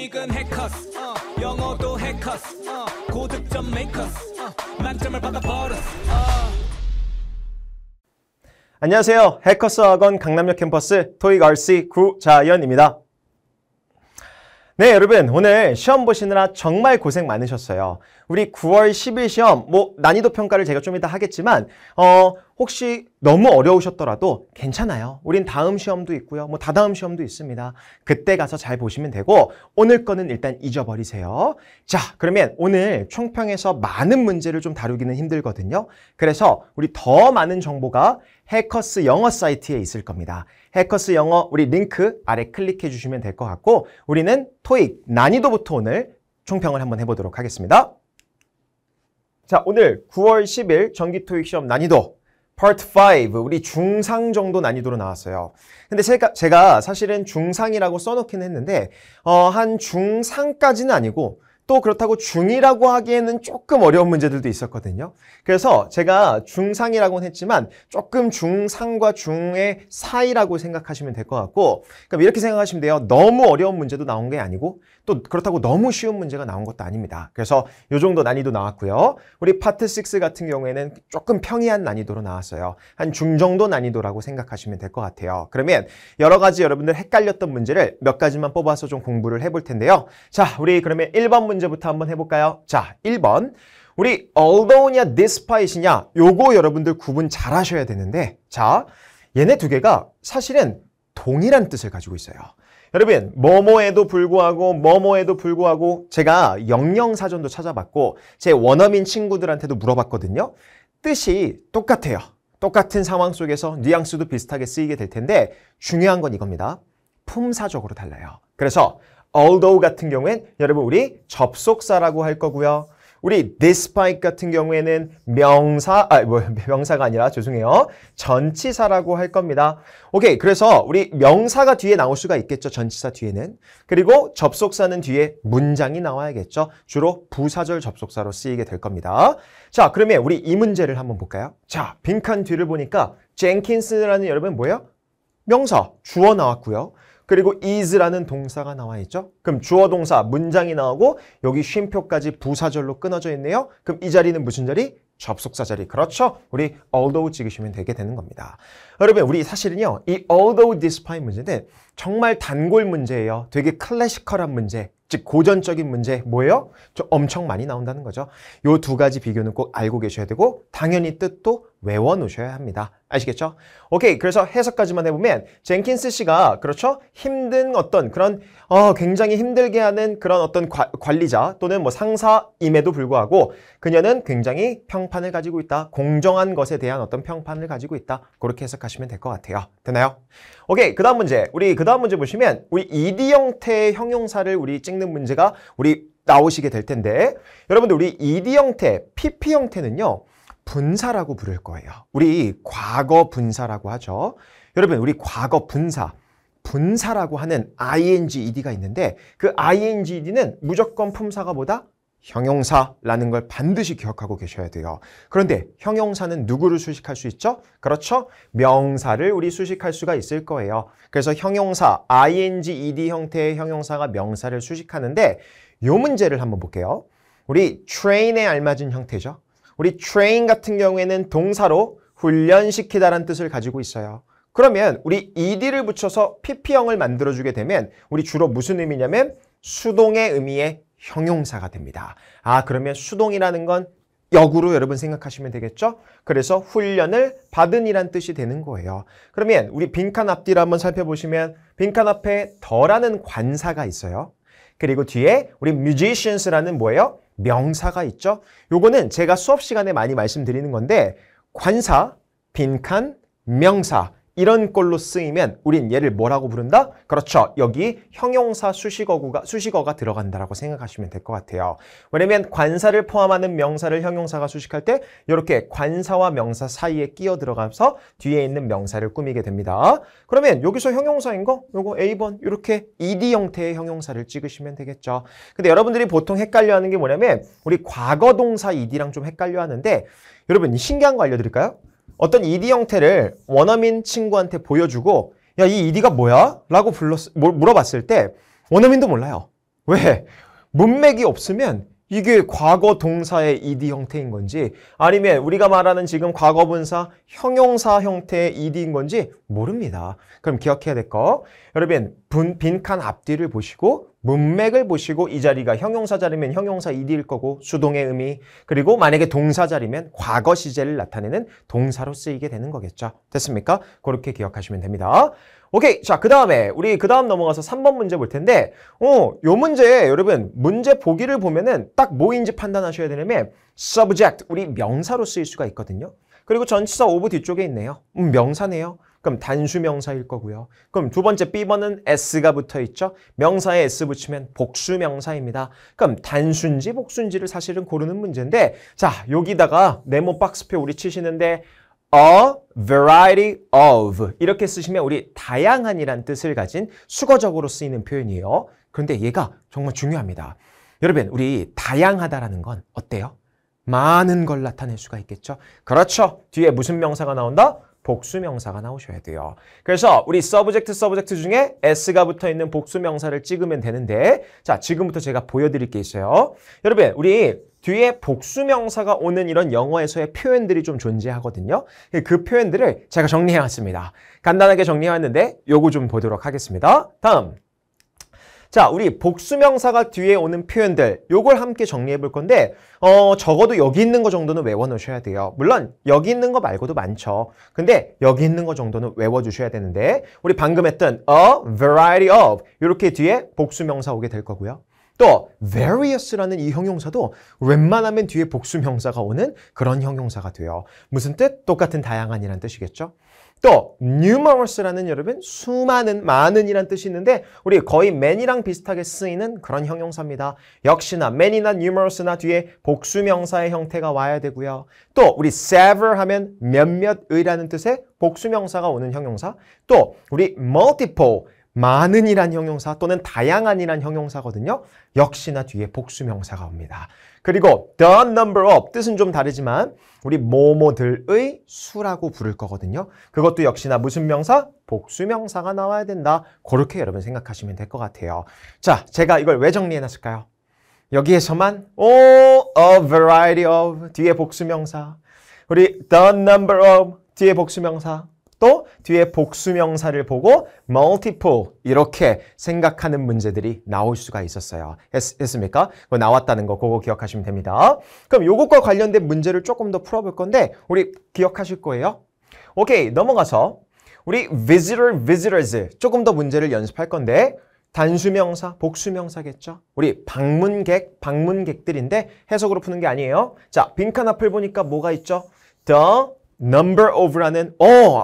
토익은 해커스 영어도 해커스 고득점 메이커스 만점을 받아버렸어. 안녕하세요. 해커스 학원 강남역 캠퍼스 토익 RC 구자연입니다. 네, 여러분 오늘 시험 보시느라 정말 고생 많으셨어요. 우리 9월 10일 시험 난이도 평가를 제가 좀 이따 하겠지만 혹시 너무 어려우셨더라도 괜찮아요. 우린 다음 시험도 있고요. 다다음 시험도 있습니다. 그때 가서 잘 보시면 되고 오늘 거는 일단 잊어버리세요. 자, 그러면 오늘 총평에서 많은 문제를 좀 다루기는 힘들거든요. 그래서 우리 더 많은 정보가 해커스 영어 사이트에 있을 겁니다. 해커스 영어 우리 링크 아래 클릭해 주시면 될 것 같고 우리는 토익 난이도부터 오늘 총평을 한번 해보도록 하겠습니다. 자, 오늘 9월 10일 정기 토익 시험 난이도 Part 5 우리 중상 정도 난이도로 나왔어요. 근데 제가 사실은 중상이라고 써놓긴 했는데 한 중상까지는 아니고 또 그렇다고 중이라고 하기에는 조금 어려운 문제들도 있었거든요. 그래서 제가 중상이라고는 했지만 조금 중상과 중의 사이라고 생각하시면 될 것 같고 그럼 이렇게 생각하시면 돼요. 너무 어려운 문제도 나온 게 아니고 또 그렇다고 너무 쉬운 문제가 나온 것도 아닙니다. 그래서 이 정도 난이도 나왔고요. 우리 파트 6 같은 경우에는 조금 평이한 난이도로 나왔어요. 한 중정도 난이도라고 생각하시면 될 것 같아요. 그러면 여러 가지 여러분들 헷갈렸던 문제를 몇 가지만 뽑아서 좀 공부를 해볼 텐데요. 자, 우리 그러면 1번 문제부터 한번 해볼까요? 자, 1번. 우리 although냐 despite이냐 요거 여러분들 구분 잘 하셔야 되는데 자, 얘네 두 개가 사실은 동일한 뜻을 가지고 있어요. 여러분 뭐뭐에도 불구하고 제가 영영사전도 찾아봤고 제 원어민 친구들한테도 물어봤거든요. 뜻이 똑같아요. 똑같은 상황 속에서 뉘앙스도 비슷하게 쓰이게 될 텐데 중요한 건 이겁니다. 품사적으로 달라요. 그래서 although 같은 경우엔 여러분 우리 접속사라고 할 거고요. 우리 despite 같은 경우에는 명사가 아니라 죄송해요. 전치사라고 할 겁니다. 오케이. 그래서 우리 명사가 뒤에 나올 수가 있겠죠. 전치사 뒤에는. 그리고 접속사는 뒤에 문장이 나와야겠죠. 주로 부사절 접속사로 쓰이게 될 겁니다. 자, 그러면 우리 이 문제를 한번 볼까요? 자, 빈칸 뒤를 보니까 젠킨스라는 여러분 뭐예요? 명사, 주어 나왔고요. 그리고 is라는 동사가 나와 있죠. 그럼 주어 동사 문장이 나오고 여기 쉼표까지 부사절로 끊어져 있네요. 그럼 이 자리는 무슨 자리? 접속사 자리. 그렇죠? 우리 although 찍으시면 되게 되는 겁니다. 여러분 우리 사실은요. 이 although despite 문제는 정말 단골 문제예요. 되게 클래시컬한 문제. 즉 고전적인 문제 뭐예요? 좀 엄청 많이 나온다는 거죠. 요 두 가지 비교는 꼭 알고 계셔야 되고 당연히 뜻도 외워 놓으셔야 합니다. 아시겠죠? 오케이. 그래서 해석까지만 해보면 젠킨스 씨가 그렇죠? 힘든 어떤 그런 굉장히 힘들게 하는 그런 어떤 관리자 또는 상사임에도 불구하고 그녀는 굉장히 평판을 가지고 있다. 공정한 것에 대한 어떤 평판을 가지고 있다. 그렇게 해석하시면 될 것 같아요. 되나요? 오케이. 그 다음 문제. 우리 그 다음 문제 보시면 우리 ed 형태의 형용사를 우리 찍는 문제가 우리 나오시게 될 텐데 여러분들 우리 ed 형태, pp 형태는요. 분사라고 부를 거예요. 우리 과거 분사라고 하죠. 여러분 우리 과거 분사라고 하는 ing, ed가 있는데 그 ing, ed는 무조건 품사가 뭐다? 형용사라는 걸 반드시 기억하고 계셔야 돼요. 그런데 형용사는 누구를 수식할 수 있죠? 그렇죠? 명사를 우리 수식할 수가 있을 거예요. 그래서 형용사, ing, ed 형태의 형용사가 명사를 수식하는데 이 문제를 한번 볼게요. 우리 train에 알맞은 형태죠. 우리 train 같은 경우에는 동사로 훈련시키다라는 뜻을 가지고 있어요. 그러면 우리 ed를 붙여서 pp형을 만들어주게 되면 우리 주로 무슨 의미냐면 수동의 의미의 형용사가 됩니다. 그러면 수동이라는 건 역으로 여러분 생각하시면 되겠죠? 그래서 훈련을 받은이란 뜻이 되는 거예요. 그러면 우리 빈칸 앞뒤를 한번 살펴보시면 빈칸 앞에 더라는 관사가 있어요. 그리고 뒤에 우리 musicians라는 뭐예요? 명사가 있죠. 요거는 제가 수업 시간에 많이 말씀드리는 건데 관사, 빈칸, 명사 이런 꼴로 쓰이면 우린 얘를 뭐라고 부른다? 그렇죠. 여기 형용사 수식어가 들어간다라고 생각하시면 될 것 같아요. 왜냐면 관사를 포함하는 명사를 형용사가 수식할 때 이렇게 관사와 명사 사이에 끼어 들어가서 뒤에 있는 명사를 꾸미게 됩니다. 그러면 여기서 형용사인 거 요거 A번 이렇게 ed 형태의 형용사를 찍으시면 되겠죠. 근데 여러분들이 보통 헷갈려하는 게 뭐냐면 우리 과거 동사 ed랑 좀 헷갈려 하는데 여러분 신기한 거 알려드릴까요? 어떤 ed 형태를 원어민 친구한테 보여주고 야, 이 ed가 뭐야? 라고 물어봤을 때 원어민도 몰라요. 왜? 문맥이 없으면 이게 과거 동사의 ed 형태인 건지 아니면 우리가 말하는 지금 과거분사 형용사 형태의 ed인 건지 모릅니다. 그럼 기억해야 될 거. 여러분 빈칸 앞뒤를 보시고 문맥을 보시고 이 자리가 형용사 자리면 형용사 ed일 거고 수동의 의미 그리고 만약에 동사 자리면 과거 시제를 나타내는 동사로 쓰이게 되는 거겠죠. 됐습니까? 그렇게 기억하시면 됩니다. 오케이. 자, 그 다음에 우리 그 다음 넘어가서 3번 문제 볼 텐데 요 문제 여러분 문제 보기를 보면은 딱 뭐인지 판단하셔야 되냐면 subject 우리 명사로 쓰일 수가 있거든요. 그리고 전치사 of 뒤쪽에 있네요. 명사네요. 그럼 단수명사일 거고요. 그럼 두 번째 B번은 S가 붙어 있죠. 명사에 S 붙이면 복수명사입니다. 그럼 단수인지 복수인지를 사실은 고르는 문제인데 자 여기다가 네모 박스표 우리 치시는데 A variety of 이렇게 쓰시면 우리 다양한이란 뜻을 가진 수거적으로 쓰이는 표현이에요. 그런데 얘가 정말 중요합니다. 여러분 우리 다양하다라는 건 어때요? 많은 걸 나타낼 수가 있겠죠? 그렇죠. 뒤에 무슨 명사가 나온다? 복수명사가 나오셔야 돼요. 그래서 우리 subject 중에 S가 붙어있는 복수명사를 찍으면 되는데 자 지금부터 제가 보여드릴 게 있어요. 여러분 우리 뒤에 복수명사가 오는 이런 영어에서의 표현들이 좀 존재하거든요. 그 표현들을 제가 정리해왔습니다. 간단하게 정리해왔는데 요거 좀 보도록 하겠습니다. 다음 자, 우리 복수명사가 뒤에 오는 표현들 요걸 함께 정리해 볼 건데 적어도 여기 있는 거 정도는 외워 놓으셔야 돼요. 물론 여기 있는 거 말고도 많죠. 근데 여기 있는 거 정도는 외워 주셔야 되는데 우리 방금 했던 a variety of 이렇게 뒤에 복수명사 오게 될 거고요. 또 various라는 이 형용사도 웬만하면 뒤에 복수명사가 오는 그런 형용사가 돼요. 무슨 뜻? 똑같은 다양한이란 뜻이겠죠. 또 numerous라는 여러분 수많은, 많은이란 뜻이 있는데 우리 거의 many랑 비슷하게 쓰이는 그런 형용사입니다. 역시나 many나 numerous나 뒤에 복수명사의 형태가 와야 되고요. 또 우리 several 하면 몇몇의라는 뜻의 복수명사가 오는 형용사. 또 우리 multiple 많은이란 형용사 또는 다양한이란 형용사거든요. 역시나 뒤에 복수명사가 옵니다. 그리고 the number of 뜻은 좀 다르지만 우리 뭐뭐들의 수라고 부를 거거든요. 그것도 역시나 무슨 명사? 복수명사가 나와야 된다. 그렇게 여러분 생각하시면 될 것 같아요. 자, 제가 이걸 왜 정리해놨을까요? 여기에서만 a variety of 뒤에 복수명사 우리 the number of 뒤에 복수명사 또 뒤에 복수명사를 보고 multiple 이렇게 생각하는 문제들이 나올 수가 있었어요. 했습니까? 그거 나왔다는 거 그거 기억하시면 됩니다. 그럼 요것과 관련된 문제를 조금 더 풀어볼 건데 우리 기억하실 거예요. 오케이 넘어가서 우리 visitors 조금 더 문제를 연습할 건데 단수명사, 복수명사겠죠? 우리 방문객들인데 해석으로 푸는 게 아니에요. 자, 빈칸 앞을 보니까 뭐가 있죠? The number of라는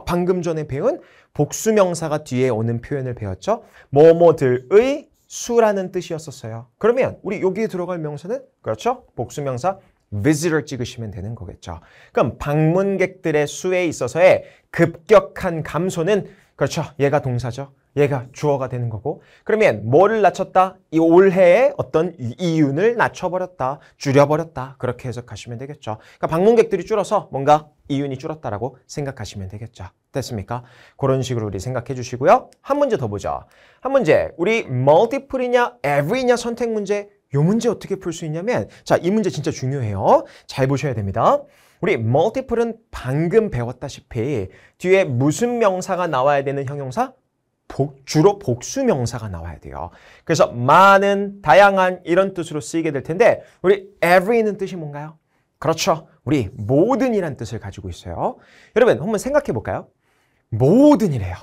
방금 전에 배운 복수명사가 뒤에 오는 표현을 배웠죠. 뭐뭐들의 수라는 뜻이었었어요. 그러면 우리 여기에 들어갈 명사는 그렇죠? 복수명사 visitor 찍으시면 되는 거겠죠. 그럼 방문객들의 수에 있어서의 급격한 감소는 그렇죠. 얘가 동사죠. 얘가 주어가 되는 거고 그러면 뭐를 낮췄다? 이 올해의 어떤 이윤을 낮춰버렸다. 줄여버렸다. 그렇게 해석하시면 되겠죠. 그러니까 방문객들이 줄어서 뭔가 이윤이 줄었다라고 생각하시면 되겠죠. 됐습니까? 그런 식으로 우리 생각해 주시고요. 한 문제 더 보죠. 한 문제 우리 multiple이냐 every냐 선택 문제 이 문제 어떻게 풀 수 있냐면 자, 이 문제 진짜 중요해요. 잘 보셔야 됩니다. 우리 multiple은 방금 배웠다시피 뒤에 무슨 명사가 나와야 되는 형용사? 주로 복수명사가 나와야 돼요. 그래서 많은, 다양한 이런 뜻으로 쓰이게 될 텐데 우리 every는 뜻이 뭔가요? 그렇죠. 우리 모든이란 뜻을 가지고 있어요. 여러분 한번 생각해 볼까요? 모든이래요.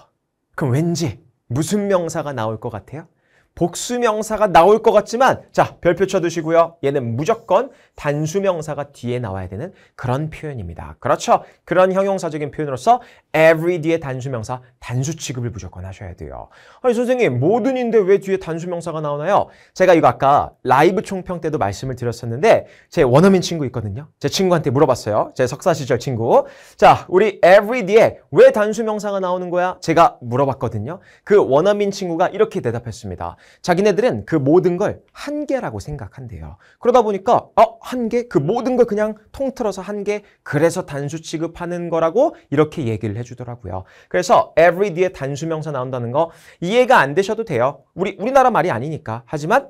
그럼 왠지 무슨 명사가 나올 것 같아요? 복수명사가 나올 것 같지만 자 별표 쳐두시고요. 얘는 무조건 단수명사가 뒤에 나와야 되는 그런 표현입니다. 그렇죠? 그런 형용사적인 표현으로서 every 뒤에 단수명사 단수 취급을 무조건 하셔야 돼요. 아니 선생님 모든인데 왜 뒤에 단수명사가 나오나요? 제가 이거 아까 라이브 총평 때도 말씀을 드렸었는데 제 원어민 친구 있거든요. 제 친구한테 물어봤어요. 제 석사 시절 친구. 자 우리 every 뒤에 왜 단수명사가 나오는 거야? 제가 물어봤거든요. 그 원어민 친구가 이렇게 대답했습니다. 자기네들은 그 모든 걸 한 개라고 생각한대요. 그러다 보니까 한 개? 그 모든 걸 그냥 통틀어서 한 개? 그래서 단수 취급하는 거라고 이렇게 얘기를 해주더라고요. 그래서 every 뒤에 단수명사 나온다는 거 이해가 안 되셔도 돼요. 우리나라 말이 아니니까. 하지만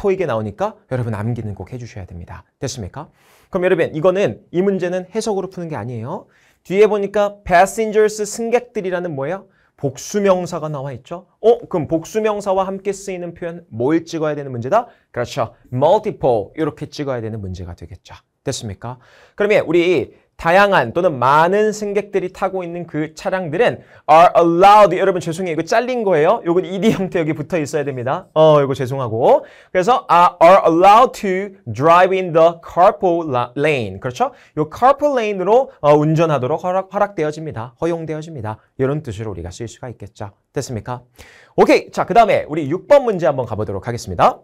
토익에 나오니까 여러분 암기는 꼭 해주셔야 됩니다. 됐습니까? 그럼 여러분 이거는 이 문제는 해석으로 푸는 게 아니에요. 뒤에 보니까 passengers 승객들이라는 뭐예요? 복수명사가 나와 있죠? 그럼 복수명사와 함께 쓰이는 표현 뭘 찍어야 되는 문제다? 그렇죠. multiple 이렇게 찍어야 되는 문제가 되겠죠. 됐습니까? 그러면 우리 다양한 또는 많은 승객들이 타고 있는 그 차량들은 are allowed. 여러분 죄송해요. 이거 잘린 거예요. 이건 ed 형태 여기 붙어 있어야 됩니다. 이거 죄송하고. 그래서 are allowed to drive in the carpool lane. 그렇죠? 이 carpool lane으로 운전하도록 허락되어집니다. 허용되어집니다. 이런 뜻으로 우리가 쓸 수가 있겠죠. 됐습니까? 오케이. 자, 그다음에 우리 6번 문제 한번 가보도록 하겠습니다.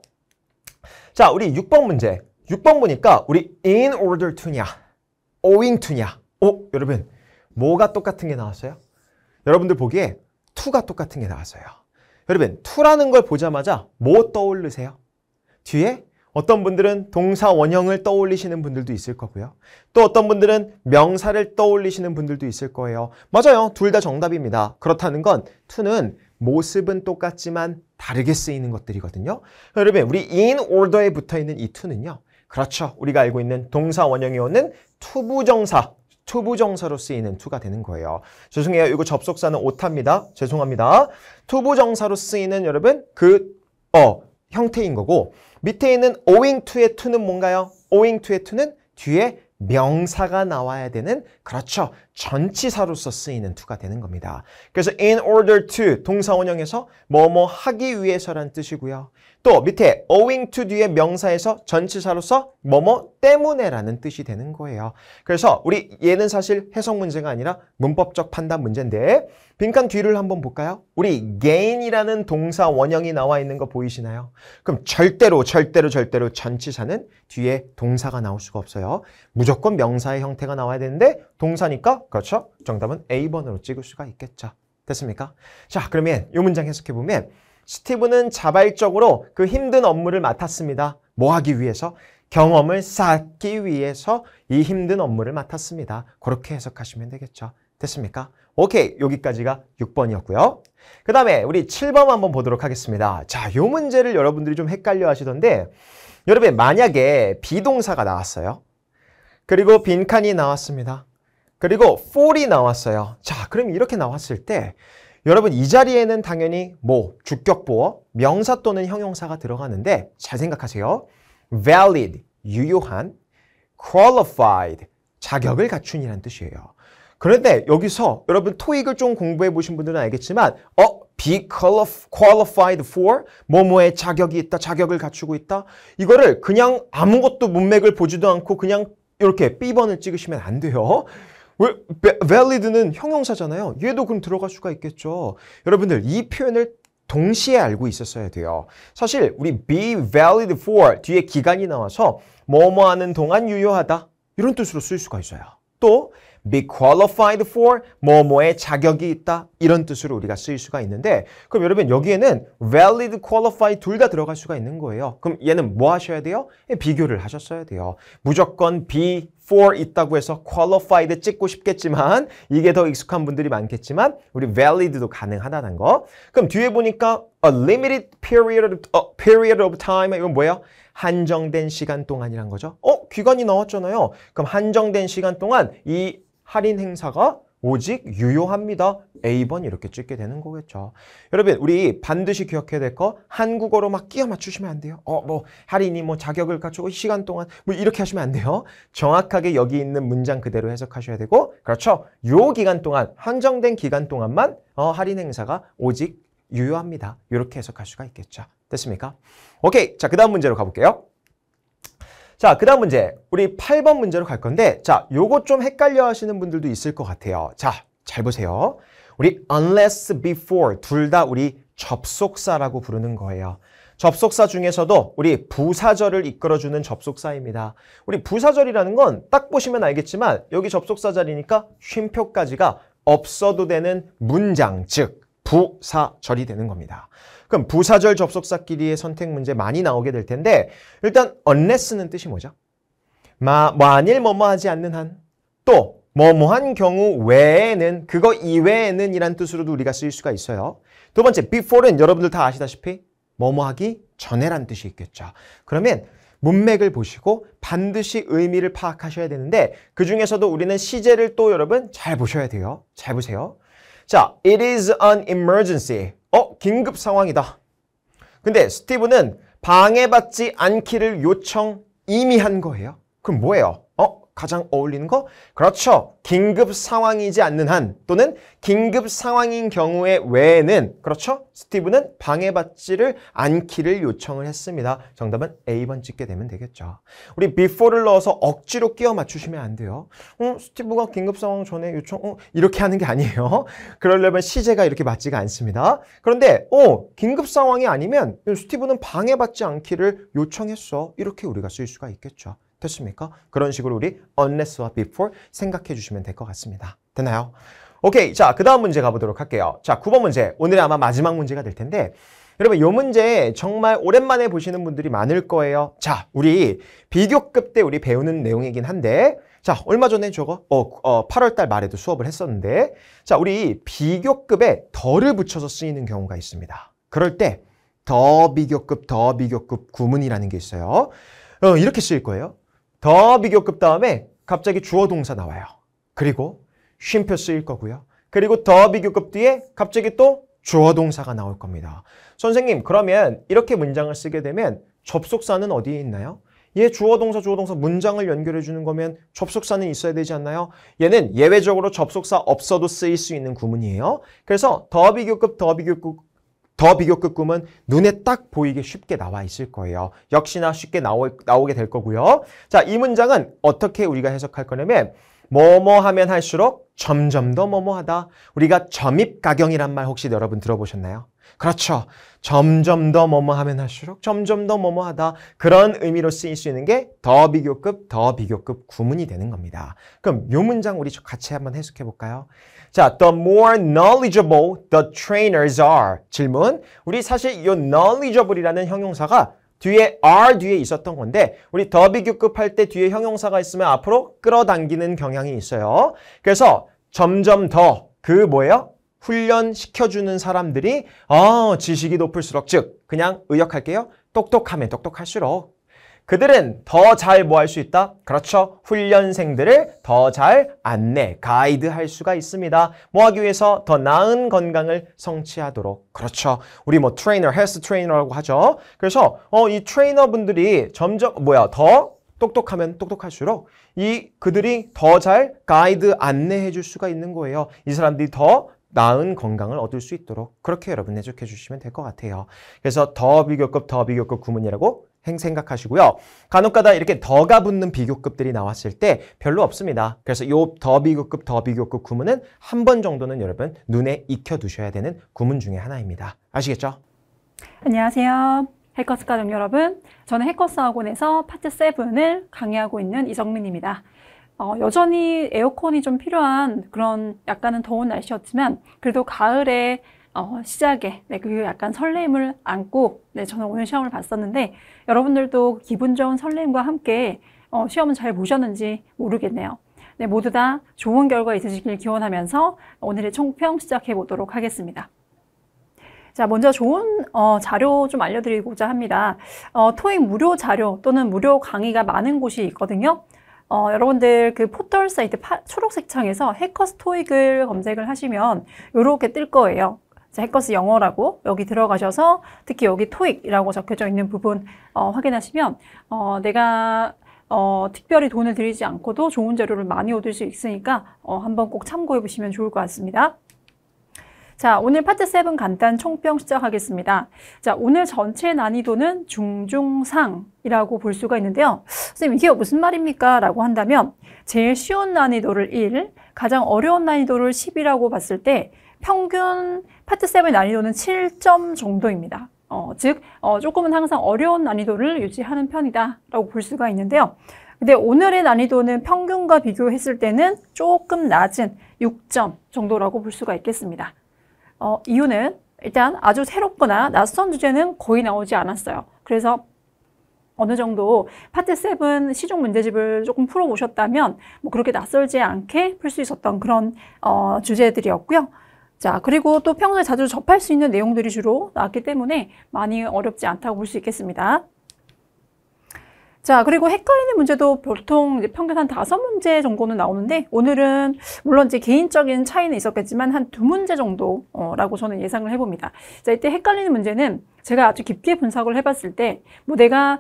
자, 우리 6번 문제. 6번 보니까 우리 in order to냐? owing to냐? 여러분 뭐가 똑같은 게 나왔어요? 여러분들 보기에 to가 똑같은 게 나왔어요. 여러분 to라는 걸 보자마자 뭐 떠올르세요? 뒤에 어떤 분들은 동사 원형을 떠올리시는 분들도 있을 거고요. 또 어떤 분들은 명사를 떠올리시는 분들도 있을 거예요. 맞아요. 둘 다 정답입니다. 그렇다는 건 to는 모습은 똑같지만 다르게 쓰이는 것들이거든요. 여러분 우리 in order에 붙어있는 이 to는요. 그렇죠. 우리가 알고 있는 동사 원형이 오는 투부정사로 쓰이는 to가 되는 거예요. 죄송해요. 이거 접속사는 오타입니다. 죄송합니다. 투부정사로 쓰이는 여러분 형태인 거고 밑에 있는 owing to의 to는 뭔가요? owing to의 to는 뒤에 명사가 나와야 되는 그렇죠. 전치사로서 쓰이는 to가 되는 겁니다. 그래서 in order to 동사 원형에서 뭐뭐 하기 위해서란 뜻이고요. 또 밑에 owing to 뒤에 명사에서 전치사로서 뭐뭐 때문에라는 뜻이 되는 거예요. 그래서 우리 얘는 사실 해석 문제가 아니라 문법적 판단 문제인데 빈칸 뒤를 한번 볼까요? 우리 gain이라는 동사 원형이 나와 있는 거 보이시나요? 그럼 절대로 전치사는 뒤에 동사가 나올 수가 없어요. 무조건 명사의 형태가 나와야 되는데 동사니까 그렇죠? 정답은 A번으로 찍을 수가 있겠죠. 됐습니까? 자, 그러면 이 문장 해석해보면 스티브는 자발적으로 그 힘든 업무를 맡았습니다. 뭐 하기 위해서? 경험을 쌓기 위해서 이 힘든 업무를 맡았습니다. 그렇게 해석하시면 되겠죠. 됐습니까? 오케이, 여기까지가 6번이었고요. 그 다음에 우리 7번 한번 보도록 하겠습니다. 자, 이 문제를 여러분들이 좀 헷갈려 하시던데 여러분 만약에 비동사가 나왔어요. 그리고 빈칸이 나왔습니다. 그리고 for이 나왔어요. 자, 그럼 이렇게 나왔을 때 여러분 이 자리에는 당연히 주격보어, 명사 또는 형용사가 들어가는데 잘 생각하세요. valid, 유효한, qualified, 자격을 갖춘이라는 뜻이에요. 그런데 여기서 여러분 토익을 좀 공부해 보신 분들은 알겠지만 be qualified for, 뭐뭐에 자격이 있다, 자격을 갖추고 있다. 이거를 그냥 아무것도 문맥을 보지도 않고 그냥 이렇게 B번을 찍으시면 안 돼요. 왜? valid는 형용사잖아요. 얘도 그럼 들어갈 수가 있겠죠. 여러분들 이 표현을 동시에 알고 있었어야 돼요. 사실 우리 be valid for 뒤에 기간이 나와서 뭐뭐 하는 동안 유효하다. 이런 뜻으로 쓸 수가 있어요. 또 be qualified for 뭐뭐에 자격이 있다. 이런 뜻으로 우리가 쓸 수가 있는데 그럼 여러분 여기에는 valid, qualified 둘 다 들어갈 수가 있는 거예요. 그럼 얘는 뭐 하셔야 돼요? 비교를 하셨어야 돼요. 무조건 be for 있다고 해서 qualified 찍고 싶겠지만 이게 더 익숙한 분들이 많겠지만 우리 valid도 가능하다는 거. 그럼 뒤에 보니까 a limited period of time 이건 뭐예요? 한정된 시간 동안이란 거죠. 기간이 나왔잖아요. 그럼 한정된 시간 동안 이 할인 행사가 오직 유효합니다. A번 이렇게 찍게 되는 거겠죠. 여러분 우리 반드시 기억해야 될 거 한국어로 막 끼워 맞추시면 안 돼요. 할인이 자격을 갖추고 시간 동안 이렇게 하시면 안 돼요. 정확하게 여기 있는 문장 그대로 해석하셔야 되고 그렇죠. 요 기간 동안 한정된 기간 동안만 할인 행사가 오직 유효합니다. 이렇게 해석할 수가 있겠죠. 됐습니까? 오케이. 자, 그 다음 문제로 가볼게요. 자, 그 다음 문제. 우리 8번 문제로 갈 건데 자, 요거 좀 헷갈려 하시는 분들도 있을 것 같아요. 자, 잘 보세요. 우리 unless, before 둘 다 우리 접속사라고 부르는 거예요. 접속사 중에서도 우리 부사절을 이끌어주는 접속사입니다. 우리 부사절이라는 건 딱 보시면 알겠지만 여기 접속사 자리니까 쉼표까지가 없어도 되는 문장, 즉 부사절이 되는 겁니다. 그럼 부사절 접속사끼리의 선택 문제 많이 나오게 될 텐데 일단 unless는 뜻이 뭐죠? 만일 뭐뭐 하지 않는 한, 또 뭐뭐한 경우 외에는, 그거 이외에는 이란 뜻으로도 우리가 쓸 수가 있어요. 두 번째 before는 여러분들 다 아시다시피 뭐뭐 하기 전에란 뜻이 있겠죠. 그러면 문맥을 보시고 반드시 의미를 파악하셔야 되는데 그 중에서도 우리는 시제를 또 여러분 잘 보셔야 돼요. 잘 보세요. 자, it is an emergency. 긴급 상황이다. 근데 스티브는 방해받지 않기를 요청 이미 한 거예요. 그럼 뭐예요? 가장 어울리는 거? 그렇죠. 긴급 상황이지 않는 한 또는 긴급 상황인 경우에 외에는 그렇죠. 스티브는 방해받지를 않기를 요청을 했습니다. 정답은 A번 찍게 되면 되겠죠. 우리 before를 넣어서 억지로 끼워 맞추시면 안 돼요. 스티브가 긴급 상황 전에 요청 이렇게 하는 게 아니에요. 그러려면 시제가 이렇게 맞지가 않습니다. 그런데 긴급 상황이 아니면 스티브는 방해받지 않기를 요청했어. 이렇게 우리가 쓸 수가 있겠죠. 됐습니까? 그런 식으로 우리 unless와 before 생각해 주시면 될 것 같습니다. 됐나요? 오케이. 자, 그 다음 문제 가보도록 할게요. 자, 9번 문제. 오늘의 아마 마지막 문제가 될 텐데 여러분 이 문제 정말 오랜만에 보시는 분들이 많을 거예요. 자, 우리 비교급 때 우리 배우는 내용이긴 한데 자, 얼마 전에 저거 8월 달 말에도 수업을 했었는데 자, 우리 비교급에 더를 붙여서 쓰이는 경우가 있습니다. 그럴 때 더 비교급 구문이라는 게 있어요. 이렇게 쓰일 거예요. 더 비교급 다음에 갑자기 주어 동사 나와요. 그리고 쉼표 쓰일 거고요. 그리고 더 비교급 뒤에 갑자기 또 주어 동사가 나올 겁니다. 선생님, 그러면 이렇게 문장을 쓰게 되면 접속사는 어디에 있나요? 얘 주어 동사 문장을 연결해 주는 거면 접속사는 있어야 되지 않나요? 얘는 예외적으로 접속사 없어도 쓰일 수 있는 구문이에요. 그래서 더 비교급 구문 눈에 딱 보이게 쉽게 나와 있을 거예요. 역시나 쉽게 나오게 될 거고요. 자, 이 문장은 어떻게 우리가 해석할 거냐면 뭐뭐 하면 할수록 점점 더 뭐뭐하다. 우리가 점입가경이란 말 혹시 여러분 들어보셨나요? 그렇죠. 점점 더 뭐뭐 하면 할수록 점점 더 뭐뭐하다. 그런 의미로 쓰일 수 있는 게 더 비교급 구문이 되는 겁니다. 그럼 이 문장 우리 같이 한번 해석해 볼까요? 자, the more knowledgeable the trainers are. 질문. 우리 사실 이 knowledgeable이라는 형용사가 뒤에 are 뒤에 있었던 건데 우리 더 비교급 할 때 뒤에 형용사가 있으면 앞으로 끌어당기는 경향이 있어요. 그래서 점점 더 뭐예요? 훈련시켜주는 사람들이 지식이 높을수록 즉 그냥 의역할게요. 똑똑하면 똑똑할수록 그들은 더 잘 뭐 할 수 있다? 그렇죠. 훈련생들을 더 잘 가이드할 수가 있습니다. 뭐 하기 위해서 더 나은 건강을 성취하도록. 그렇죠. 우리 헬스 트레이너라고 하죠. 그래서 이 트레이너분들이 점점 더 똑똑하면 똑똑할수록 그들이 더 잘 가이드 안내해 줄 수가 있는 거예요. 이 사람들이 더 나은 건강을 얻을 수 있도록 그렇게 여러분 해석해 주시면 될 것 같아요. 그래서 더 비교급 구문이라고 생각하시고요. 간혹가다 이렇게 더가 붙는 비교급들이 나왔을 때 별로 없습니다. 그래서 이 더 비교급 구문은 한 번 정도는 여러분 눈에 익혀두셔야 되는 구문 중에 하나입니다. 아시겠죠? 안녕하세요. 해커스 가족 여러분. 저는 해커스 학원에서 파트 7을 강의하고 있는 이정민입니다. 여전히 에어컨이 좀 필요한 그런 약간은 더운 날씨였지만 그래도 가을의 시작에 그 약간 설렘을 안고 저는 오늘 시험을 봤었는데 여러분들도 기분 좋은 설렘과 함께 시험은 잘 보셨는지 모르겠네요. 모두 다 좋은 결과 있으시길 기원하면서 오늘의 총평 시작해 보도록 하겠습니다. 자, 먼저 좋은 자료 좀 알려드리고자 합니다. 토익 무료 자료 또는 무료 강의가 많은 곳이 있거든요. 여러분들 그 포털 사이트 초록색 창에서 해커스 토익을 검색을 하시면 이렇게 뜰 거예요. 해커스 영어라고 여기 들어가셔서 특히 여기 토익이라고 적혀져 있는 부분 확인하시면 내가 특별히 돈을 들이지 않고도 좋은 자료를 많이 얻을 수 있으니까 한번 꼭 참고해 보시면 좋을 것 같습니다. 자, 오늘 파트 7 간단 총평 시작하겠습니다. 자, 오늘 전체 난이도는 중중상이라고 볼 수가 있는데요. 선생님, 이게 무슨 말입니까? 라고 한다면 제일 쉬운 난이도를 1, 가장 어려운 난이도를 10이라고 봤을 때 평균 파트 7 난이도는 7점 정도입니다. 즉, 조금은 항상 어려운 난이도를 유지하는 편이다 라고 볼 수가 있는데요. 근데 오늘의 난이도는 평균과 비교했을 때는 조금 낮은 6점 정도라고 볼 수가 있겠습니다. 이유는 일단 아주 새롭거나 낯선 주제는 거의 나오지 않았어요. 그래서 어느 정도 파트 7 시중 문제집을 조금 풀어보셨다면 그렇게 낯설지 않게 풀 수 있었던 그런 주제들이었고요. 자, 그리고 또 평소에 자주 접할 수 있는 내용들이 주로 나왔기 때문에 많이 어렵지 않다고 볼 수 있겠습니다. 자, 그리고 헷갈리는 문제도 보통 이제 평균 한 5문제 정도는 나오는데, 오늘은 물론 이제 개인적인 차이는 있었겠지만 한 2문제 정도라고 저는 예상을 해봅니다. 자, 이때 헷갈리는 문제는 제가 아주 깊게 분석을 해봤을 때, 뭐 내가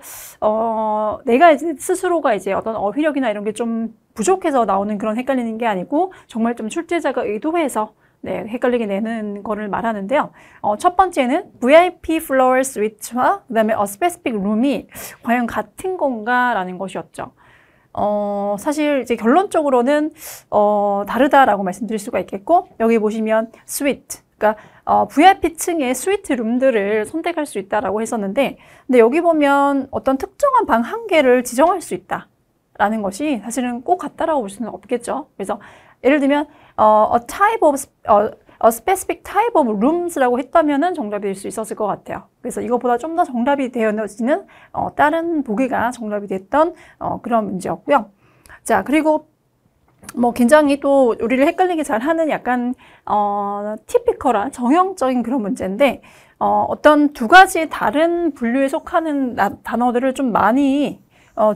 이제 스스로가 이제 어떤 어휘력이나 이런 게 좀 부족해서 나오는 그런 헷갈리는 게 아니고, 정말 좀 출제자가 의도해서 네, 헷갈리게 내는 거를 말하는데요. 첫 번째는 VIP floor suite와 그다음에 a specific room이 과연 같은 건가라는 것이었죠. 사실 이제 결론적으로는 다르다라고 말씀드릴 수가 있겠고, 여기 보시면 suite, 그러니까 VIP층의 스위트 룸들을 선택할 수 있다라고 했었는데, 근데 여기 보면 어떤 특정한 방 한 개를 지정할 수 있다라는 것이 사실은 꼭 같다라고 볼 수는 없겠죠. 그래서 예를 들면 a specific type of rooms라고 했다면은 정답이 될 수 있었을 것 같아요. 그래서 이것보다 좀 더 정답이 되어지는 다른 보기가 정답이 됐던 그런 문제였고요. 자, 그리고 뭐 굉장히 또 우리를 헷갈리게 잘하는 약간 티피컬한 정형적인 그런 문제인데, 어떤 두 가지 다른 분류에 속하는 단어들을 좀 많이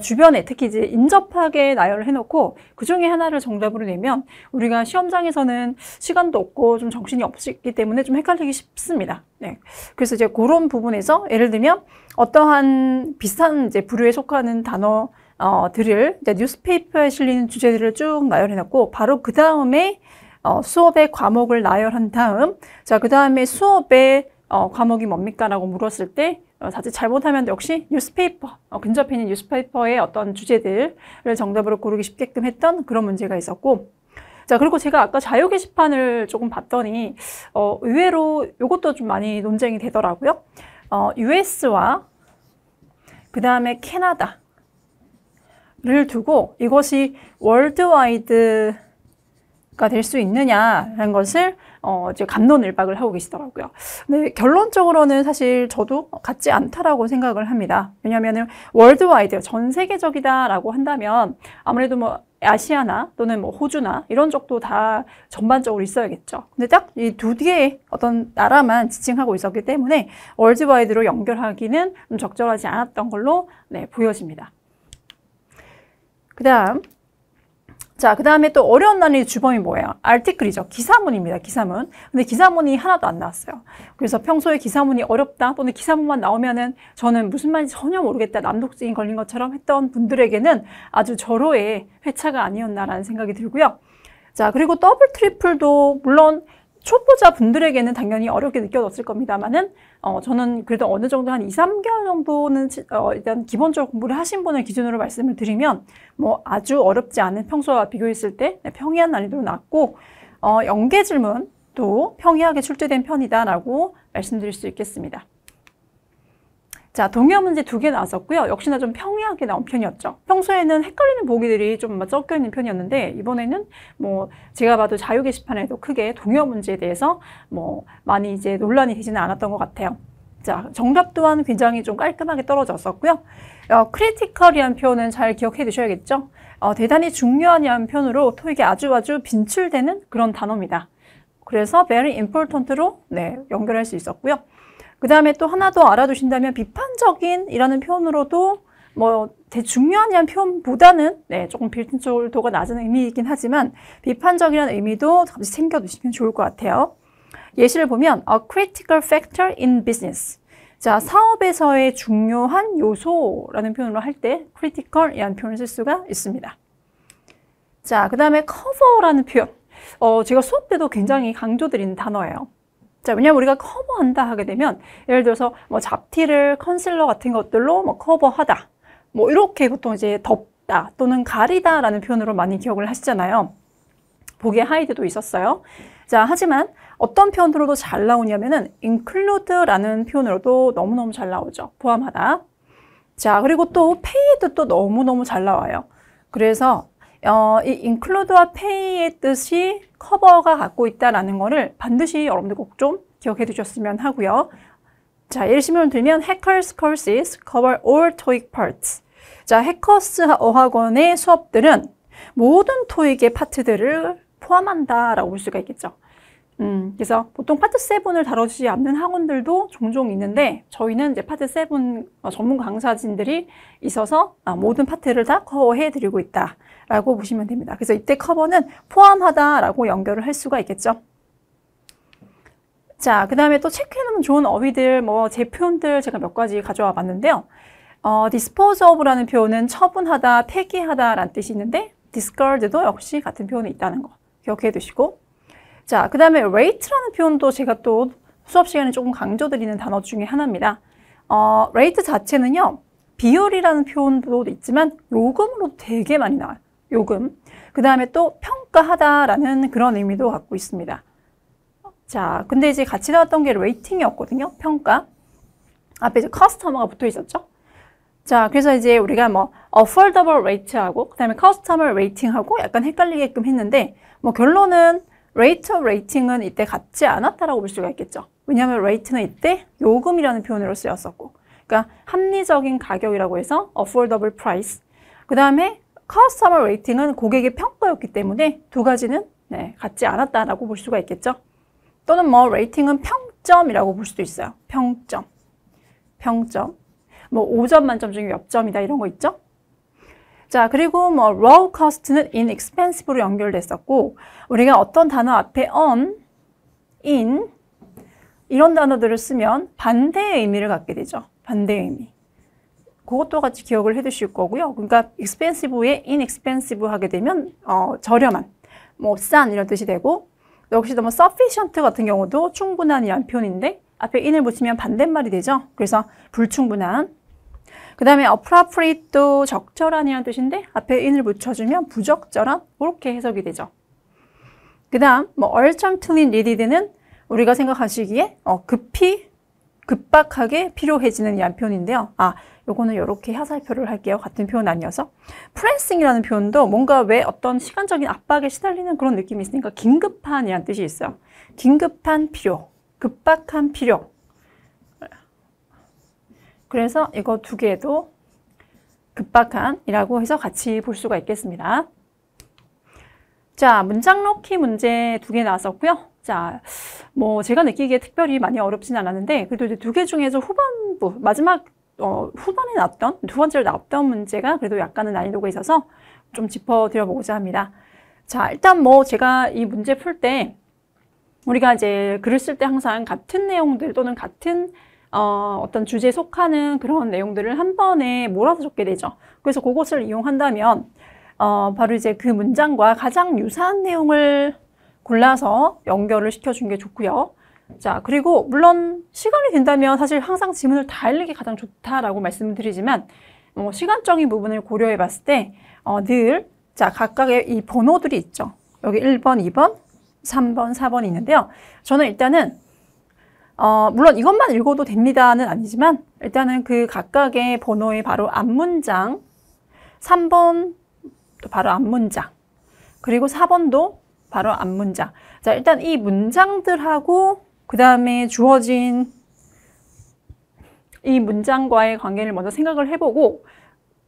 주변에 특히 이제 인접하게 나열을 해놓고 그 중에 하나를 정답으로 내면 우리가 시험장에서는 시간도 없고 좀 정신이 없기 때문에 좀 헷갈리기 쉽습니다. 네. 그래서 이제 그런 부분에서 예를 들면 어떠한 비슷한 이제 부류에 속하는 단어들을 이제 뉴스페이퍼에 실리는 주제들을 쭉 나열해놓고 바로 그 다음에 수업의 과목을 나열한 다음, 자, 그 다음에 수업의 과목이 뭡니까? 라고 물었을 때 자칫 잘못하면 역시 뉴스페이퍼, 근접해 있는 뉴스페이퍼의 어떤 주제들을 정답으로 고르기 쉽게끔 했던 그런 문제가 있었고, 자, 그리고 제가 아까 자유 게시판을 조금 봤더니 의외로 이것도 좀 많이 논쟁이 되더라고요. US와 그 다음에 캐나다를 두고 이것이 월드와이드가 될 수 있느냐라는 것을 이제 갑론을박을 하고 계시더라고요. 근데 결론적으로는 사실 저도 같지 않다라고 생각을 합니다. 왜냐하면은 월드와이드, 전 세계적이다라고 한다면 아무래도 뭐 아시아나 또는 뭐 호주나 이런 쪽도 다 전반적으로 있어야겠죠. 근데 딱 이 두 개의 어떤 나라만 지칭하고 있었기 때문에 월드와이드로 연결하기는 좀 적절하지 않았던 걸로 네, 보여집니다. 자, 그 다음에 또 어려운 난이도 주범이 뭐예요? 아티클이죠. 기사문입니다. 기사문. 근데 기사문이 하나도 안 나왔어요. 그래서 평소에 기사문이 어렵다 또는 기사문만 나오면은 저는 무슨 말인지 전혀 모르겠다, 난독증이 걸린 것처럼 했던 분들에게는 아주 절호의 회차가 아니었나라는 생각이 들고요. 자, 그리고 더블 트리플도 물론 초보자 분들에게는 당연히 어렵게 느껴졌을 겁니다만은 저는 그래도 어느 정도 한 2, 3개월 정도는 일단 기본적으로 공부를 하신 분을 기준으로 말씀을 드리면 뭐 아주 어렵지 않은 평소와 비교했을 때 평이한 난이도로 나왔고, 연계 질문도 평이하게 출제된 편이다라고 말씀드릴 수 있겠습니다. 자, 동요 문제 2개 나왔었고요. 역시나 좀 평이하게 나온 편이었죠. 평소에는 헷갈리는 보기들이 좀 섞여 있는 편이었는데, 이번에는 뭐 제가 봐도 자유 게시판에도 크게 동요 문제에 대해서 뭐 많이 이제 논란이 되지는 않았던 것 같아요. 자, 정답 또한 굉장히 좀 깔끔하게 떨어졌었고요. 크리티컬이라는 표현은 잘 기억해 두셔야겠죠. 대단히 중요하냐는 표현으로 토익에 아주 빈출되는 그런 단어입니다. 그래서 very important로 네, 연결할 수 있었고요. 그 다음에 또 하나 더 알아두신다면 비판적인 이라는 표현으로도 뭐 중요하냐는 표현보다는 네, 조금 빈출도가 낮은 의미이긴 하지만 비판적이라는 의미도 잠시 챙겨두시면 좋을 것 같아요. 예시를 보면 a critical factor in business. 자, 사업에서의 중요한 요소라는 표현으로 할 때 critical이라는 표현을 쓸 수가 있습니다. 자, 그 다음에 cover라는 표현. 제가 수업 때도 굉장히 강조드리는 단어예요. 자, 왜냐면 우리가 커버한다 하게 되면 예를 들어서 뭐 잡티를 컨실러 같은 것들로 뭐 커버하다, 뭐 이렇게 보통 이제 덮다 또는 가리다라는 표현으로 많이 기억을 하시잖아요. 보기에 하이드도 있었어요. 자, 하지만 어떤 표현으로도 잘 나오냐면은 include라는 표현으로도 너무너무 잘 나오죠. 포함하다. 자, 그리고 또 pay도 또 너무너무 잘 나와요. 그래서 이 include와 pay의 뜻이 커버가 갖고 있다라는 거를 반드시 여러분들 꼭 좀 기억해 두셨으면 하고요. 자, 예를 들면 Hackers courses cover all TOEIC parts. 자, 해커스 어학원의 수업들은 모든 토익의 파트들을 포함한다라고 볼 수가 있겠죠. 그래서 보통 파트 7을 다루지 않는 학원들도 종종 있는데 저희는 이제 파트 7 전문 강사진들이 있어서 모든 파트를 다 커버해 드리고 있다라고 보시면 됩니다. 그래서 이때 커버는 포함하다라고 연결을 할 수가 있겠죠. 자, 그 다음에 또 체크해놓으면 좋은 어휘들, 제 표현들 제가 몇 가지 가져와 봤는데요. dispose of라는 표현은 처분하다, 폐기하다라는 뜻이 있는데 discard도 역시 같은 표현이 있다는 거 기억해 두시고, 자, 그 다음에 rate라는 표현도 제가 또 수업 시간에 조금 강조드리는 단어 중에 하나입니다. rate 자체는요, 비율이라는 표현도 있지만 요금으로 되게 많이 나와요. 요금. 그 다음에 또 평가하다라는 그런 의미도 갖고 있습니다. 자, 근데 이제 같이 나왔던 게 레이팅이었거든요. 평가. 앞에 이제 커스터머가 붙어 있었죠. 자, 그래서 이제 우리가 affordable rate하고 그다음에 customer rating하고 약간 헷갈리게끔 했는데 결론은 rate of rating은 이때 같지 않았다라고 볼 수가 있겠죠. 왜냐하면 rate는 이때 요금이라는 표현으로 쓰였었고, 그러니까 합리적인 가격이라고 해서 affordable price. 그다음에 customer rating은 고객의 평가였기 때문에 두 가지는 같지 않았다라고 볼 수가 있겠죠. 또는 레이팅은 평점이라고 볼 수도 있어요. 평점. 5점 만점 중에 몇 점이다 이런 거 있죠? 자, 그리고 low cost는 inexpensive로 연결됐었고, 우리가 어떤 단어 앞에 on, in 이런 단어들을 쓰면 반대의 의미를 갖게 되죠. 반대의 의미. 그것도 같이 기억을 해 두실 거고요. 그러니까 expensive에 inexpensive 하게 되면 저렴한, 싼 이런 뜻이 되고, 역시 sufficient 같은 경우도 충분한이라는 표현인데 앞에 in을 붙이면 반대말이 되죠. 그래서 불충분한. 그 다음에 appropriate도 적절한이라는 뜻인데 앞에 in을 붙여주면 부적절한, 그렇게 해석이 되죠. 그 다음 urgently needed는 우리가 생각하시기에 급박하게 필요해지는 이란 표현인데요. 요거는 이렇게 하살표를 할게요. 같은 표현 아니어서. pressing이라는 표현도 뭔가 왜 어떤 시간적인 압박에 시달리는 그런 느낌이 있으니까 긴급한이라는 뜻이 있어요. 긴급한 필요, 급박한 필요. 그래서 이거 두 개도 급박한이라고 해서 같이 볼 수가 있겠습니다. 자, 문장 넣기 문제 2개 나왔었고요. 자, 제가 느끼기에 특별히 많이 어렵진 않았는데 그래도 이제 2개 중에서 후반부, 마지막 후반에 나왔던, 두 번째로 나왔던 문제가 그래도 약간은 난이도가 있어서 좀 짚어드려보고자 합니다. 자, 일단 제가 이 문제 풀 때 우리가 이제 글을 쓸 때 항상 같은 내용들 또는 같은 어떤 주제에 속하는 그런 내용들을 한 번에 몰아서 적게 되죠. 그래서 그것을 이용한다면 바로 이제 그 문장과 가장 유사한 내용을 골라서 연결을 시켜주는 게 좋고요. 자, 그리고 물론 시간이 된다면 사실 항상 지문을 다 읽는 게 가장 좋다라고 말씀을 드리지만 시간적인 부분을 고려해 봤을 때 늘 자, 각각의 이 번호들이 있죠. 여기 1번, 2번, 3번, 4번이 있는데요. 저는 일단은 물론 이것만 읽어도 됩니다는 아니지만 일단은 그 각각의 번호의 바로 앞문장, 3번 바로 앞문장, 그리고 4번도 바로 앞문장. 자, 일단 이 문장들하고 그 다음에 주어진 이 문장과의 관계를 먼저 생각을 해보고,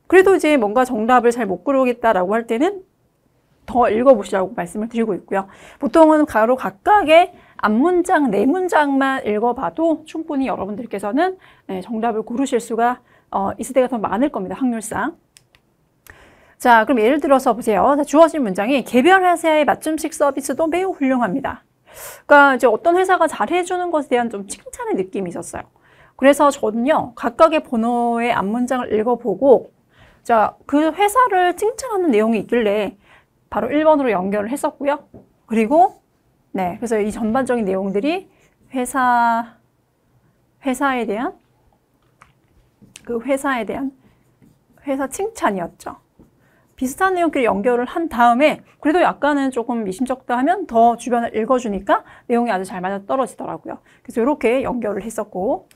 그래도 이제 뭔가 정답을 잘 못 고르겠다라고 할 때는 더 읽어보시라고 말씀을 드리고 있고요. 보통은 바로 각각의 앞문장, 네 문장만 읽어봐도 충분히 여러분들께서는 정답을 고르실 수가 있을 때가 더 많을 겁니다. 확률상. 자, 그럼 예를 들어서 보세요. 주어진 문장이 개별 회사의 맞춤식 서비스도 매우 훌륭합니다. 그러니까 이제 어떤 회사가 잘해주는 것에 대한 좀 칭찬의 느낌이 있었어요. 그래서 저는요, 각각의 번호의 앞문장을 읽어보고, 자, 그 회사를 칭찬하는 내용이 있길래 바로 1번으로 연결을 했었고요. 그리고, 그래서 이 전반적인 내용들이 회사에 대한 회사 칭찬이었죠. 비슷한 내용끼리 연결을 한 다음에 그래도 약간은 조금 미심쩍다 하면 더 주변을 읽어주니까 내용이 아주 잘 맞아 떨어지더라고요. 그래서 이렇게 연결을 했었고,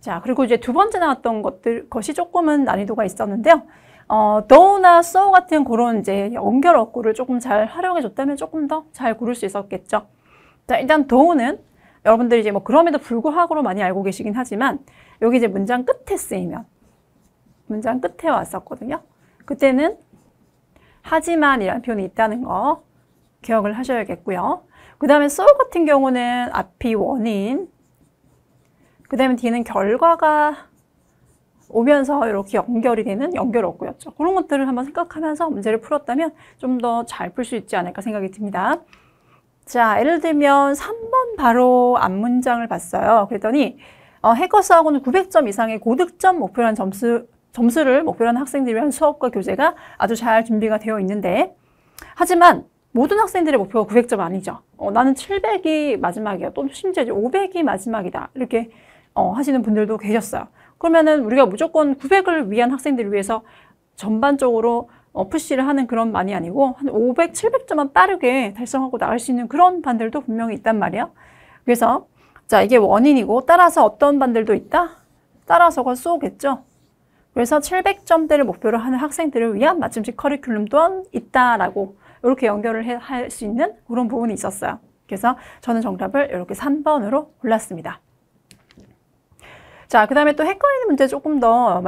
자, 그리고 이제 두 번째 나왔던 것이 조금은 난이도가 있었는데요. though나 so 같은 그런 이제 연결 어구를 조금 잘 활용해 줬다면 조금 더 잘 고를 수 있었겠죠. 자, 일단 though는 여러분들이 이제 그럼에도 불구하고로 많이 알고 계시긴 하지만 여기 이제 문장 끝에 쓰이면 문장 끝에 왔었거든요. 그때는 하지만이라는 표현이 있다는 거 기억을 하셔야겠고요. 그 다음에 so 같은 경우는 앞이 원인, 그 다음에 뒤는 결과가 오면서 이렇게 연결이 되는 연결어구였죠. 그런 것들을 한번 생각하면서 문제를 풀었다면 좀 더 잘 풀 수 있지 않을까 생각이 듭니다. 자, 예를 들면 3번 바로 앞문장을 봤어요. 그랬더니 해커스하고는 900점 이상의 고득점 목표라는 점수를 목표로 하는 학생들을 위한 수업과 교재가 아주 잘 준비가 되어 있는데, 하지만 모든 학생들의 목표가 900점 아니죠. 나는 700이 마지막이야. 또 심지어 500이 마지막이다. 이렇게 하시는 분들도 계셨어요. 그러면은 우리가 무조건 900을 위한 학생들을 위해서 전반적으로 푸시를 하는 그런 반이 아니고 한 500, 700점만 빠르게 달성하고 나갈 수 있는 그런 반들도 분명히 있단 말이에요. 그래서 자, 이게 원인이고 따라서 어떤 반들도 있다? 따라서가 쏘겠죠. 그래서 700점대를 목표로 하는 학생들을 위한 맞춤식 커리큘럼 또한 있다라고 이렇게 연결을 할 수 있는 그런 부분이 있었어요. 그래서 저는 정답을 이렇게 3번으로 골랐습니다. 자, 그 다음에 또 헷갈리는 문제 조금 더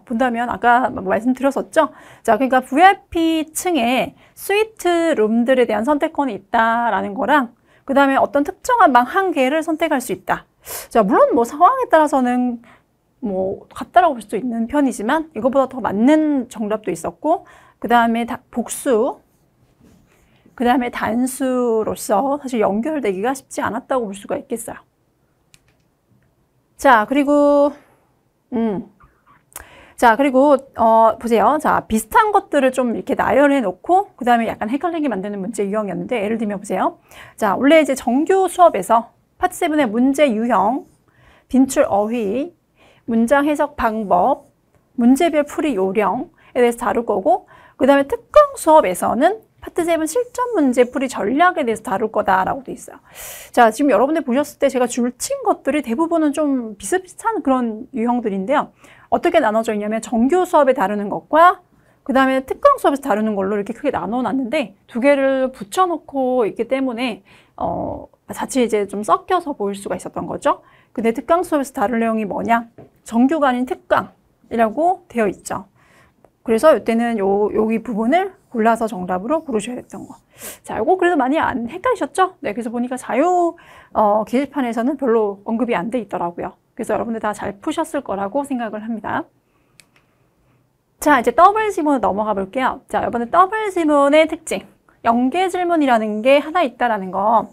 본다면 아까 말씀드렸었죠. 자, 그러니까 VIP층에 스위트 룸들에 대한 선택권이 있다라는 거랑 그 다음에 어떤 특정한 방 한 개를 선택할 수 있다. 자, 물론 뭐 상황에 따라서는 뭐 같다라고 볼 수도 있는 편이지만 이거보다 더 맞는 정답도 있었고, 그 다음에 복수, 그 다음에 단수로서 사실 연결되기가 쉽지 않았다고 볼 수가 있겠어요. 자, 그리고 보세요. 자, 비슷한 것들을 좀 이렇게 나열해 놓고 그 다음에 약간 헷갈리게 만드는 문제 유형이었는데, 예를 들면 보세요. 자, 원래 이제 정규 수업에서 파트 7의 문제 유형, 빈출 어휘, 문장 해석 방법, 문제별 풀이 요령에 대해서 다룰 거고, 그 다음에 특강 수업에서는 파트 7 실전 문제 풀이 전략에 대해서 다룰 거다라고 돼 있어요. 자, 지금 여러분들 보셨을 때 제가 줄친 것들이 대부분은 좀 비슷비슷한 그런 유형들인데요. 어떻게 나눠져 있냐면 정규 수업에 다루는 것과 그 다음에 특강 수업에서 다루는 걸로 이렇게 크게 나눠놨는데, 두 개를 붙여놓고 있기 때문에 자칫 이제 좀 섞여서 보일 수가 있었던 거죠. 근데 특강 수업에서 다룰 내용이 뭐냐? 정규가 아닌 특강이라고 되어 있죠. 그래서 이때는 여기 부분을 골라서 정답으로 고르셔야 됐던 거. 자, 이거 그래도 많이 안 헷갈리셨죠? 네, 그래서 보니까 자유 게시판에서는 별로 언급이 안 돼 있더라고요. 그래서 여러분들 다 잘 푸셨을 거라고 생각을 합니다. 자, 이제 더블 지문으로 넘어가 볼게요. 자, 여러분들 더블 지문의 특징, 연계 질문이라는 게 하나 있다라는 거.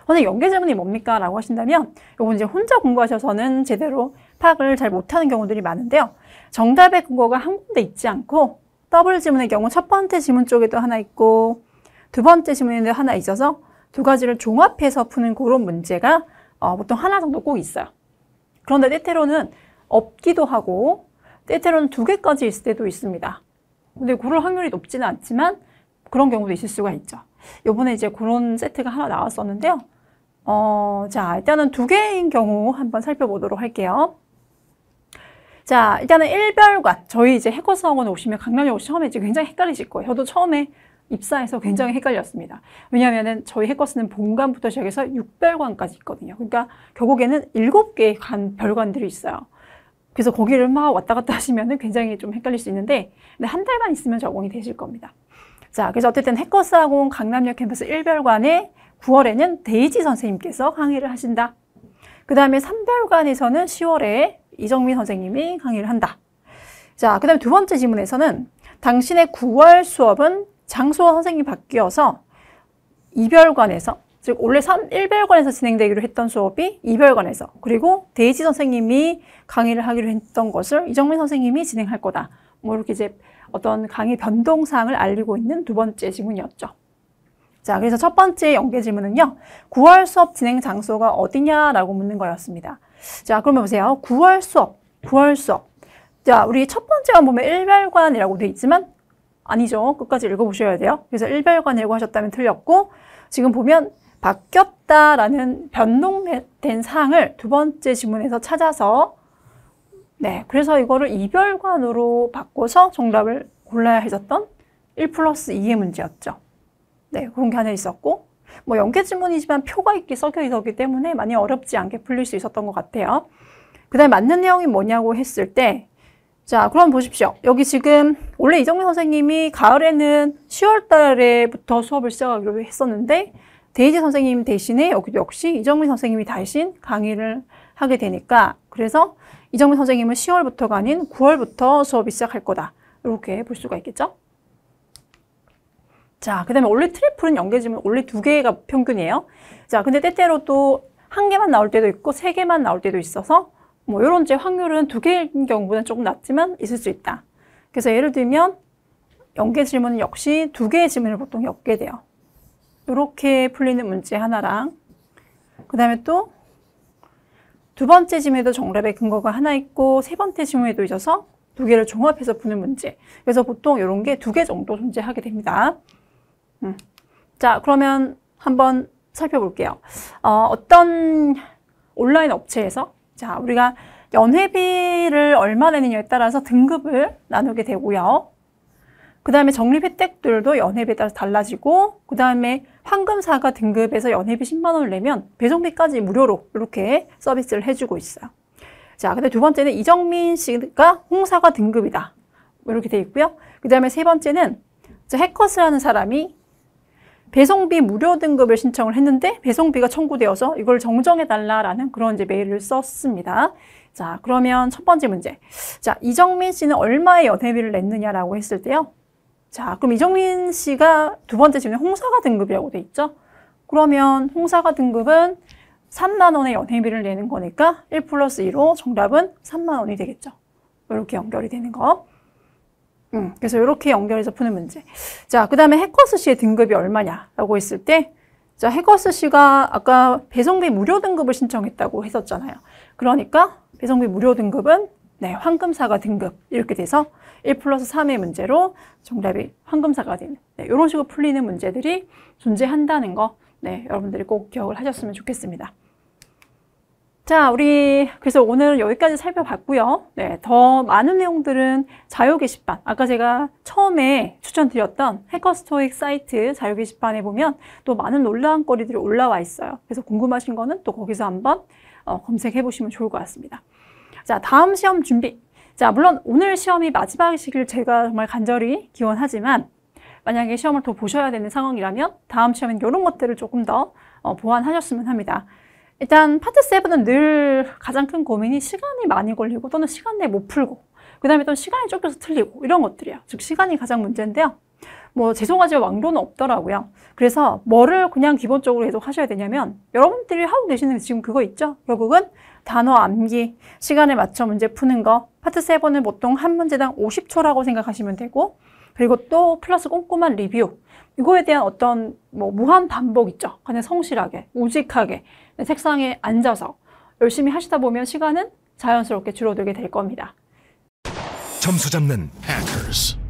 선생님, 연계 질문이 뭡니까? 라고 하신다면, 요건 이제 혼자 공부하셔서는 제대로 파악을 잘 못하는 경우들이 많은데요. 정답의 근거가 한 군데 있지 않고 더블 지문의 경우 첫 번째 지문 쪽에도 하나 있고 두 번째 지문에도 하나 있어서 두 가지를 종합해서 푸는 그런 문제가 보통 하나 정도 꼭 있어요. 그런데 때때로는 없기도 하고 때때로는 두 개까지 있을 때도 있습니다. 근데 그럴 확률이 높지는 않지만 그런 경우도 있을 수가 있죠. 이번에 이제 그런 세트가 하나 나왔었는데요. 자, 일단은 두 개인 경우 한번 살펴보도록 할게요. 자, 일단은 일별관. 저희 이제 해커스 학원에 오시면 강남역 처음에 이제 굉장히 헷갈리실 거예요. 저도 처음에 입사해서 굉장히 헷갈렸습니다. 왜냐하면은 저희 해커스는 본관부터 시작해서 6별관까지 있거든요. 그러니까 결국에는 7개의 별관들이 있어요. 그래서 거기를 막 왔다 갔다 하시면은 굉장히 좀 헷갈릴 수 있는데, 근데 한 달만 있으면 적응이 되실 겁니다. 자, 그래서 어쨌든 해커스 학원 강남역 캠퍼스 1별관에 9월에는 데이지 선생님께서 강의를 하신다. 그 다음에 3별관에서는 10월에 이정민 선생님이 강의를 한다. 자, 그 다음에 두 번째 지문에서는 당신의 9월 수업은 장소와 선생님이 바뀌어서 2별관에서, 즉 원래 1별관에서 진행되기로 했던 수업이 2별관에서, 그리고 데이지 선생님이 강의를 하기로 했던 것을 이정민 선생님이 진행할 거다. 뭐 이렇게 이제 어떤 강의 변동사항을 알리고 있는 두 번째 지문이었죠. 자, 그래서 첫 번째 연계 질문은요, 9월 수업 진행 장소가 어디냐라고 묻는 거였습니다. 자, 그러면 보세요. 9월 수업. 자, 우리 첫 번째만 보면 1별관이라고 돼 있지만 아니죠. 끝까지 읽어보셔야 돼요. 그래서 1별관이라고 하셨다면 틀렸고, 지금 보면 바뀌었다라는 변동된 사항을 두 번째 지문에서 찾아서, 네, 그래서 이거를 2별관으로 바꿔서 정답을 골라야 했었던 1+2의 문제였죠. 네, 그런 게 하나 있었고, 뭐 연계 지문이지만 표가 있게 섞여 있었기 때문에 많이 어렵지 않게 풀릴 수 있었던 것 같아요. 그 다음에 맞는 내용이 뭐냐고 했을 때, 자, 그럼 보십시오. 여기 지금 원래 이정민 선생님이 가을에는 10월 달에부터 수업을 시작하기로 했었는데 데이지 선생님 대신에 여기도 역시 이정민 선생님이 대신 강의를 하게 되니까 그래서 이정민 선생님은 10월부터가 아닌 9월부터 수업이 시작할 거다. 이렇게 볼 수가 있겠죠? 자, 그 다음에 원래 트리플은 연계지문 원래 2개가 평균이에요. 자, 근데 때때로 또 1개만 나올 때도 있고 3개만 나올 때도 있어서 뭐 이런 이제 확률은 2개인 경우보다는 조금 낮지만 있을 수 있다. 그래서 예를 들면 연계 질문은 역시 2개의 질문을 보통 엮게 돼요. 이렇게 풀리는 문제 하나랑 그 다음에 또 2번째 질문에도 정답의 근거가 하나 있고 3번째 질문에도 있어서 2개를 종합해서 푸는 문제. 그래서 보통 이런 게 2개 정도 존재하게 됩니다. 자, 그러면 한번 살펴볼게요. 어떤 온라인 업체에서 자, 우리가 연회비를 얼마 내느냐에 따라서 등급을 나누게 되고요. 그 다음에 적립 혜택들도 연회비에 따라서 달라지고 그 다음에 황금사과 등급에서 연회비 10만 원을 내면 배송비까지 무료로 이렇게 서비스를 해주고 있어요. 자, 근데 2번째는 이정민 씨가 홍사과 등급이다. 이렇게 돼 있고요. 그 다음에 3번째는 해커스라는 사람이 배송비 무료 등급을 신청을 했는데 배송비가 청구되어서 이걸 정정해달라라는 그런 이제 메일을 썼습니다. 자, 그러면 첫 번째 문제. 자, 이정민 씨는 얼마의 연회비를 냈느냐라고 했을 때요. 자, 그럼 이정민 씨가 2번째 질문에 홍사과 등급이라고 돼 있죠. 그러면 홍사과 등급은 3만 원의 연회비를 내는 거니까 1 플러스 2로 정답은 3만 원이 되겠죠. 이렇게 연결이 되는 거. 그래서 이렇게 연결해서 푸는 문제. 자, 그 다음에 해커스 씨의 등급이 얼마냐라고 했을 때, 자, 해커스 씨가 아까 배송비 무료 등급을 신청했다고 했었잖아요. 그러니까 배송비 무료 등급은 네, 황금사과 등급 이렇게 돼서 1 플러스 3의 문제로 정답이 황금사과 되는 네, 이런 식으로 풀리는 문제들이 존재한다는 거 네, 여러분들이 꼭 기억을 하셨으면 좋겠습니다. 자, 우리 그래서 오늘은 여기까지 살펴봤고요. 네, 더 많은 내용들은 자유 게시판, 아까 제가 처음에 추천드렸던 해커스토익 사이트 자유 게시판에 보면 또 많은 논란거리들이 올라와 있어요. 그래서 궁금하신 거는 또 거기서 한번 검색해 보시면 좋을 것 같습니다. 자, 다음 시험 준비. 자, 물론 오늘 시험이 마지막이시길 제가 정말 간절히 기원하지만 만약에 시험을 더 보셔야 되는 상황이라면 다음 시험엔 이런 것들을 조금 더 보완하셨으면 합니다. 일단 파트 7은 늘 가장 큰 고민이 시간이 많이 걸리고 또는 시간 내에 못 풀고 그 다음에 또 시간이 쫓겨서 틀리고 이런 것들이에요. 즉 시간이 가장 문제인데요. 뭐 죄송하지만 왕도는 없더라고요. 그래서 뭐를 그냥 기본적으로 계속 하셔야 되냐면 여러분들이 하고 계시는 지금 그거 있죠. 결국은 단어 암기, 시간에 맞춰 문제 푸는 거. 파트 7은 보통 한 문제당 50초라고 생각하시면 되고 그리고 또 플러스 꼼꼼한 리뷰. 이거에 대한 어떤 뭐 무한 반복 있죠. 그냥 성실하게, 우직하게 책상에 앉아서 열심히 하시다 보면 시간은 자연스럽게 줄어들게 될 겁니다. 점수 잡는 해커스.